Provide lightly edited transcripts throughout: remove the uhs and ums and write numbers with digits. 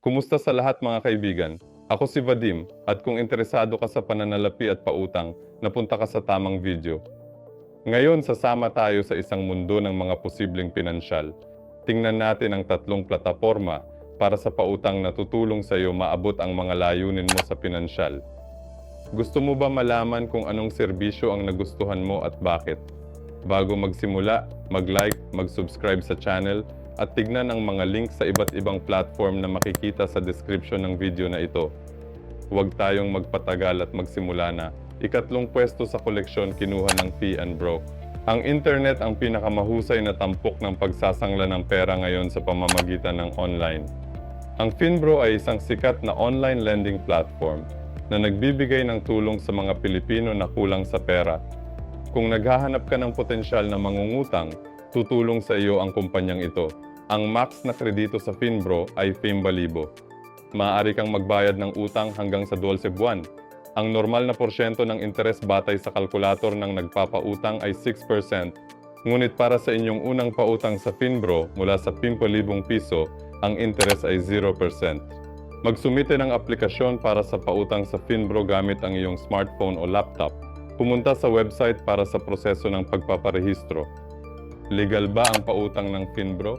Kumusta sa lahat mga kaibigan? Ako si Vadim at kung interesado ka sa pananalapi at pautang, napunta ka sa tamang video. Ngayon sasama tayo sa isang mundo ng mga posibleng pinansyal. Tingnan natin ang tatlong plataporma para sa pautang na tutulong sa iyo maabot ang mga layunin mo sa pinansyal. Gusto mo ba malaman kung anong serbisyo ang nagustuhan mo at bakit? Bago magsimula, mag-like, mag-subscribe sa channel at tignan ang mga link sa iba't ibang platform na makikita sa description ng video na ito. Huwag tayong magpatagal at magsimula na. Ikatlong pwesto sa koleksyon kinuha ng Fee and Bro. Ang internet ang pinakamahusay na tampok ng pagsasangla ng pera ngayon sa pamamagitan ng online. Ang Finbro ay isang sikat na online lending platform na nagbibigay ng tulong sa mga Pilipino na kulang sa pera. Kung naghahanap ka ng potensyal na mangungutang, tutulong sa iyo ang kumpanyang ito. Ang max na kredito sa Finbro ay 5,000. Maaari kang magbayad ng utang hanggang sa 12 buwan. Ang normal na porsyento ng interes batay sa kalkulator ng nagpapautang ay 6%. Ngunit para sa inyong unang pautang sa Finbro mula sa 5,000 piso, ang interes ay 0%. Magsumite ng aplikasyon para sa pautang sa Finbro gamit ang iyong smartphone o laptop. Pumunta sa website para sa proseso ng pagpaparehistro. Legal ba ang pautang ng Finbro?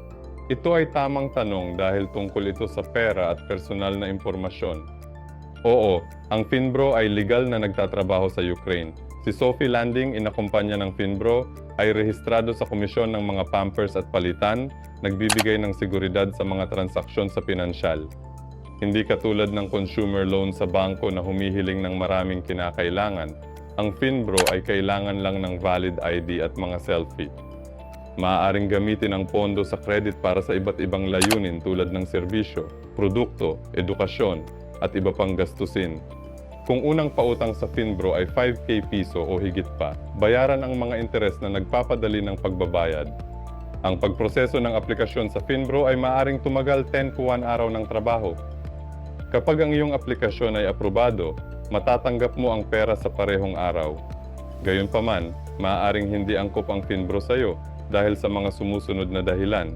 Ito ay tamang tanong dahil tungkol ito sa pera at personal na impormasyon. Oo, ang Finbro ay legal na nagtatrabaho sa Ukraine. Si Sophie Landing, inakumpanya ng Finbro, ay rehistrado sa Komisyon ng mga Pampers at Palitan, nagbibigay ng seguridad sa mga transaksyon sa pinansyal. Hindi katulad ng consumer loan sa bangko na humihiling ng maraming kinakailangan, ang Finbro ay kailangan lang ng valid ID at mga selfie. Maaaring gamitin ang pondo sa credit para sa iba't ibang layunin tulad ng serbisyo, produkto, edukasyon, at iba pang gastusin. Kung unang pautang sa Finbro ay 5K piso o higit pa, bayaran ang mga interes na nagpapadali ng pagbabayad. Ang pagproseso ng aplikasyon sa Finbro ay maaaring tumagal 10 to 1 araw ng trabaho. Kapag ang iyong aplikasyon ay aprobado, matatanggap mo ang pera sa parehong araw. Gayunpaman, maaaring hindi angkop ang Finbro sa iyo dahil sa mga sumusunod na dahilan.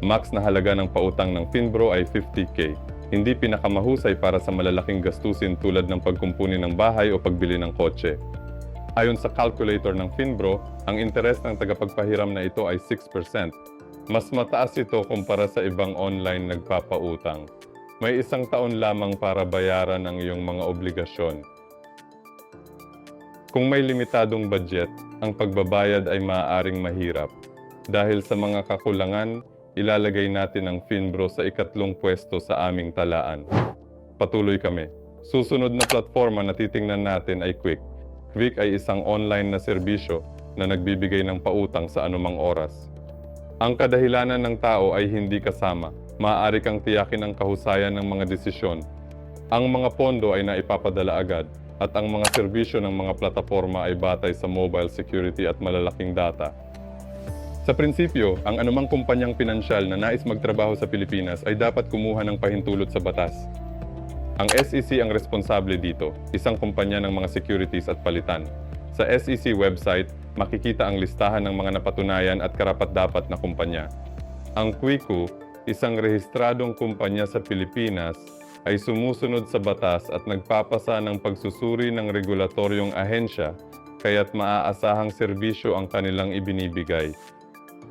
Max na halaga ng pautang ng Finbro ay 50K. Hindi pinakamahusay para sa malalaking gastusin tulad ng pagkumpuni ng bahay o pagbili ng kotse. Ayon sa calculator ng Finbro, ang interes ng tagapagpahiram na ito ay 6%. Mas mataas ito kumpara sa ibang online nagpapautang. May 1 taon lamang para bayaran ang iyong mga obligasyon. Kung may limitadong budget, ang pagbabayad ay maaaring mahirap. Dahil sa mga kakulangan, ilalagay natin ang Finbro sa ikatlong pwesto sa aming talaan. Patuloy kami. Susunod na platforma na titingnan natin ay Quick. Quick ay isang online na serbisyo na nagbibigay ng pautang sa anumang oras. Ang kadahilanan ng tao ay hindi kasama. Maaari kang tiyakin ang kahusayan ng mga desisyon. Ang mga pondo ay naipapadala agad at ang mga serbisyo ng mga plataporma ay batay sa mobile security at malalaking data. Sa prinsipyo, ang anumang kumpanyang pinansyal na nais magtrabaho sa Pilipinas ay dapat kumuha ng pahintulot sa batas. Ang SEC ang responsable dito, isang kumpanya ng mga securities at palitan. Sa SEC website, makikita ang listahan ng mga napatunayan at karapat-dapat na kumpanya. Ang Quico, isang rehistradong kumpanya sa Pilipinas, ay sumusunod sa batas at nagpapasa ng pagsusuri ng regulatoryong ahensya, kaya't maaasahang serbisyo ang kanilang ibinibigay.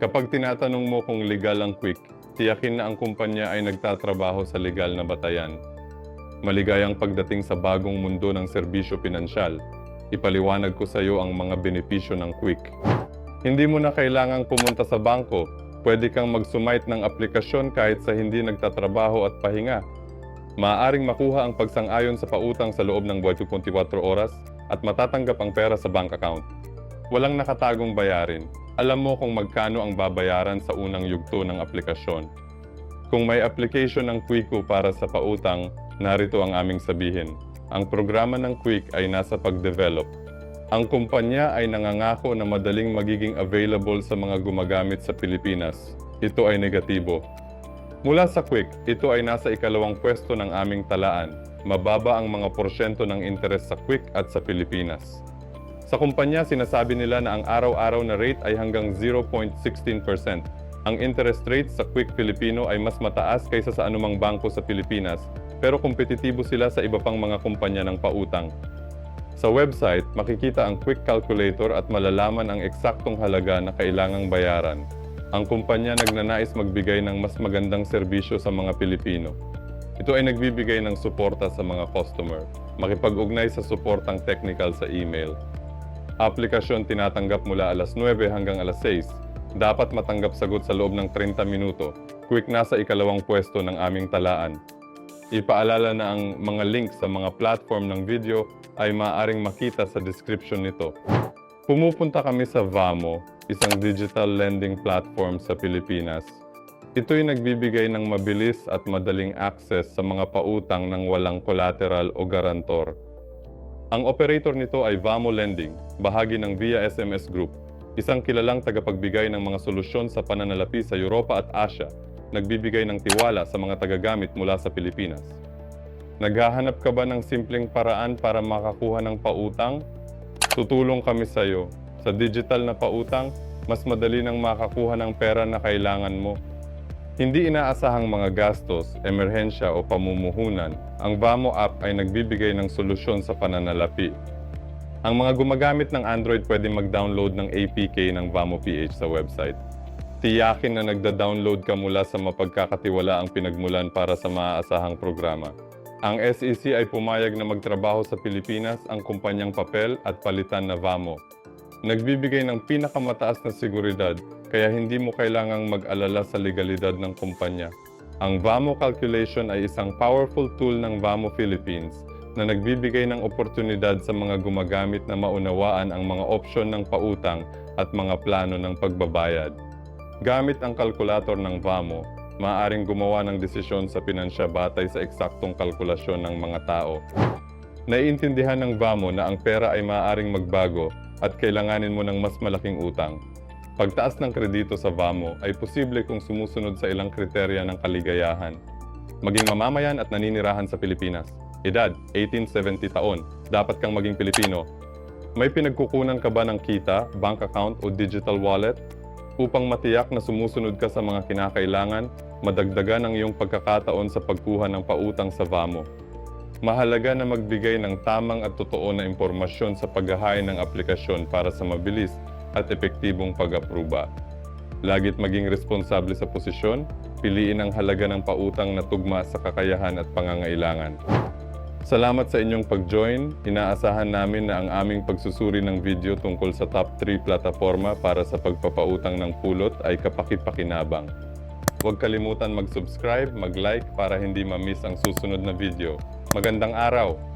Kapag tinatanong mo kung legal ang Quick, tiyakin na ang kumpanya ay nagtatrabaho sa legal na batayan. Maligayang pagdating sa bagong mundo ng serbisyo pinansyal. Ipaliwanag ko sa iyo ang mga benepisyo ng Quick. Hindi mo na kailangang pumunta sa bangko. Pwede kang mag-sumite ng aplikasyon kahit sa hindi nagtatrabaho at pahinga. Maaaring makuha ang pagsang-ayon sa pautang sa loob ng 24 oras at matatanggap ang pera sa bank account. Walang nakatagong bayarin. Alam mo kung magkano ang babayaran sa unang yugto ng aplikasyon. Kung may application ng Quico para sa pautang, narito ang aming sabihin. Ang programa ng Quick ay nasa pag-develop. Ang kumpanya ay nangangako na madaling magiging available sa mga gumagamit sa Pilipinas. Ito ay negatibo. Mula sa Quick, ito ay nasa ikalawang pwesto ng aming talaan. Mababa ang mga porsyento ng interes sa Quick at sa Pilipinas. Sa kumpanya, sinasabi nila na ang araw-araw na rate ay hanggang 0.16%. Ang interest rate sa Quick Filipino ay mas mataas kaysa sa anumang bangko sa Pilipinas, pero kompetitibo sila sa iba pang mga kumpanya ng pautang. Sa website, makikita ang Quick Calculator at malalaman ang eksaktong halaga na kailangang bayaran. Ang kumpanya nagnanais magbigay ng mas magandang serbisyo sa mga Pilipino. Ito ay nagbibigay ng suporta sa mga customer. Makipag-ugnay sa suportang technical sa email. Aplikasyon tinatanggap mula alas 9 hanggang alas 6. Dapat matanggap sagot sa loob ng 30 minuto. Quick nasa ikalawang pwesto ng aming talaan. Ipaalala na ang mga link sa mga platform ng video ay maaaring makita sa description nito. Pumupunta kami sa Vamo, isang digital lending platform sa Pilipinas. Ito'y nagbibigay ng mabilis at madaling access sa mga pautang ng walang collateral o garantor. Ang operator nito ay Vamo Lending, bahagi ng Via SMS Group, isang kilalang tagapagbigay ng mga solusyon sa pananalapi sa Europa at Asia, nagbibigay ng tiwala sa mga tagagamit mula sa Pilipinas. Naghahanap ka ba ng simpleng paraan para makakuha ng pautang? Tutulong kami sa iyo. Sa digital na pautang, mas madali nang makakuha ng pera na kailangan mo. Hindi inaasahang mga gastos, emerhensya o pamumuhunan, ang Vamo app ay nagbibigay ng solusyon sa pananalapi. Ang mga gumagamit ng Android pwede mag-download ng APK ng Vamo PH sa website. Tiyakin na nagda-download ka mula sa mapagkakatiwalaang pinagmulan para sa maaasahang programa. Ang SEC ay pumayag na magtrabaho sa Pilipinas ang kumpanyang papel at palitan na Vamo. Nagbibigay ng pinakamataas na seguridad, kaya hindi mo kailangang mag-alala sa legalidad ng kumpanya. Ang Vamo Calculation ay isang powerful tool ng Vamo Philippines na nagbibigay ng oportunidad sa mga gumagamit na maunawaan ang mga opsyon ng pautang at mga plano ng pagbabayad. Gamit ang kalkulator ng Vamo, maaaring gumawa ng desisyon sa pinansya batay sa eksaktong kalkulasyon ng mga tao. Naiintindihan ng Vamo na ang pera ay maaaring magbago at kailanganin mo ng mas malaking utang. Pagtaas ng kredito sa Vamo ay posible kung sumusunod sa ilang kriteria ng kaligayahan. Maging mamamayan at naninirahan sa Pilipinas. Edad, 18-70 taon. Dapat kang maging Pilipino. May pinagkukunan ka ba ng kita, bank account o digital wallet? Upang matiyak na sumusunod ka sa mga kinakailangan, madagdagan ang iyong pagkakataon sa pagkuha ng pautang sa Vamo. Mahalaga na magbigay ng tamang at totoo na impormasyon sa paghahain ng aplikasyon para sa mabilis at epektibong pag-aproba. Lagit maging responsable sa posisyon, piliin ang halaga ng pautang na tugma sa kakayahan at pangangailangan. Salamat sa inyong pag-join. Inaasahan namin na ang aming pagsusuri ng video tungkol sa top 3 plataforma para sa pagpapautang ng pulot ay kapaki-pakinabang. Huwag kalimutan mag-subscribe, mag-like para hindi ma-miss ang susunod na video. Magandang araw!